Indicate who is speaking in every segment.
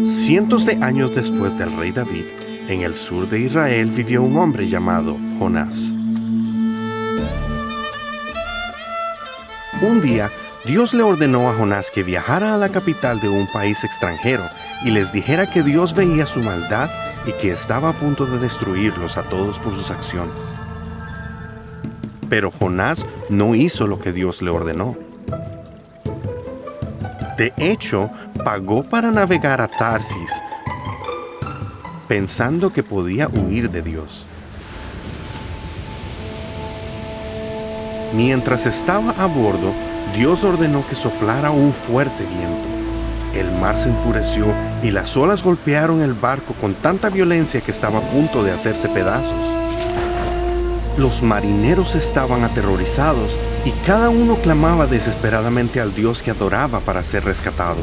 Speaker 1: Cientos de años después del rey David, en el sur de Israel vivió un hombre llamado Jonás. Un día, Dios le ordenó a Jonás que viajara a la capital de un país extranjero y les dijera que Dios veía su maldad y que estaba a punto de destruirlos a todos por sus acciones. Pero Jonás no hizo lo que Dios le ordenó. De hecho, pagó para navegar a Tarsis, pensando que podía huir de Dios. Mientras estaba a bordo, Dios ordenó que soplara un fuerte viento. El mar se enfureció y las olas golpearon el barco con tanta violencia que estaba a punto de hacerse pedazos. Los marineros estaban aterrorizados y cada uno clamaba desesperadamente al Dios que adoraba para ser rescatado.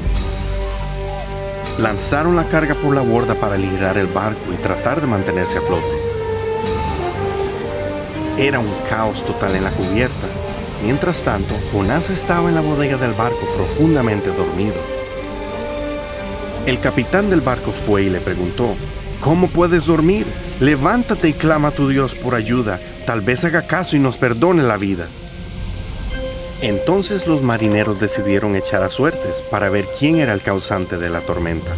Speaker 1: Lanzaron la carga por la borda para librar el barco y tratar de mantenerse a flote. Era un caos total en la cubierta. Mientras tanto, Jonás estaba en la bodega del barco profundamente dormido. El capitán del barco fue y le preguntó: ¿Cómo puedes dormir? Levántate y clama a tu Dios por ayuda. Tal vez haga caso y nos perdone la vida. Entonces los marineros decidieron echar a suertes para ver quién era el causante de la tormenta.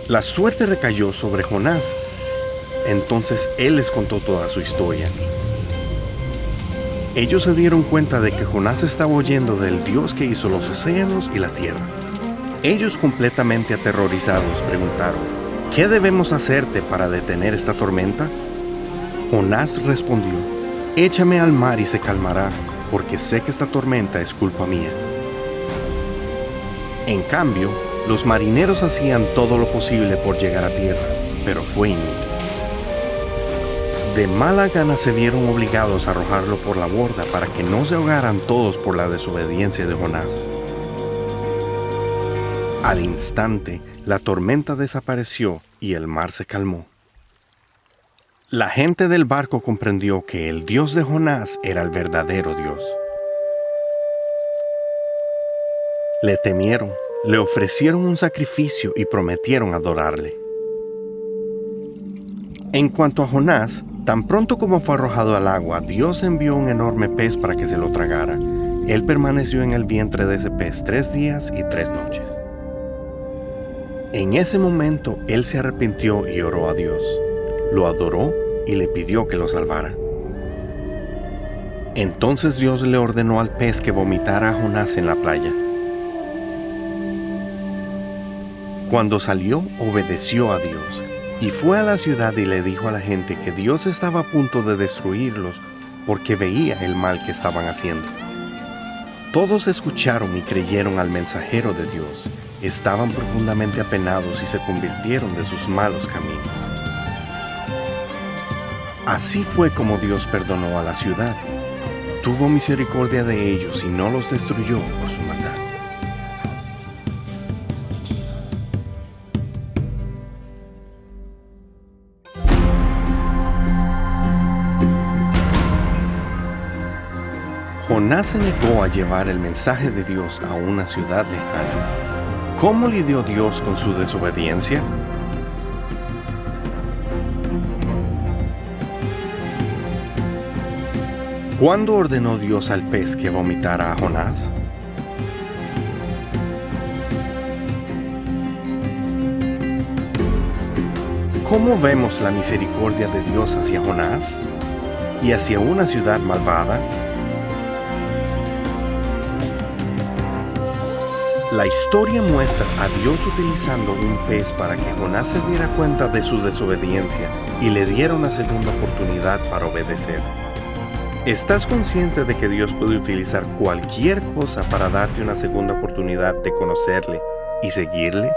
Speaker 1: La suerte recayó sobre Jonás. Entonces él les contó toda su historia. Ellos se dieron cuenta de que Jonás estaba huyendo del Dios que hizo los océanos y la tierra. Ellos, completamente aterrorizados, preguntaron: ¿qué debemos hacerte para detener esta tormenta? Jonás respondió: échame al mar y se calmará, porque sé que esta tormenta es culpa mía. En cambio, los marineros hacían todo lo posible por llegar a tierra, pero fue inútil. De mala gana se vieron obligados a arrojarlo por la borda para que no se ahogaran todos por la desobediencia de Jonás. Al instante, la tormenta desapareció y el mar se calmó. La gente del barco comprendió que el Dios de Jonás era el verdadero Dios. Le temieron, le ofrecieron un sacrificio y prometieron adorarle. En cuanto a Jonás, tan pronto como fue arrojado al agua, Dios envió un enorme pez para que se lo tragara. Él permaneció en el vientre de ese pez 3 días y 3 noches. En ese momento, él se arrepintió y oró a Dios. Lo adoró y le pidió que lo salvara. Entonces Dios le ordenó al pez que vomitara a Jonás en la playa. Cuando salió, obedeció a Dios y fue a la ciudad y le dijo a la gente que Dios estaba a punto de destruirlos porque veía el mal que estaban haciendo. Todos escucharon y creyeron al mensajero de Dios. Estaban profundamente apenados y se convirtieron de sus malos caminos. Así fue como Dios perdonó a la ciudad. Tuvo misericordia de ellos y no los destruyó por su maldad. Jonás se negó a llevar el mensaje de Dios a una ciudad lejana. ¿Cómo lidió Dios con su desobediencia? ¿Cuándo ordenó Dios al pez que vomitara a Jonás? ¿Cómo vemos la misericordia de Dios hacia Jonás y hacia una ciudad malvada? La historia muestra a Dios utilizando un pez para que Jonás se diera cuenta de su desobediencia y le diera una segunda oportunidad para obedecer. ¿Estás consciente de que Dios puede utilizar cualquier cosa para darte una segunda oportunidad de conocerle y seguirle?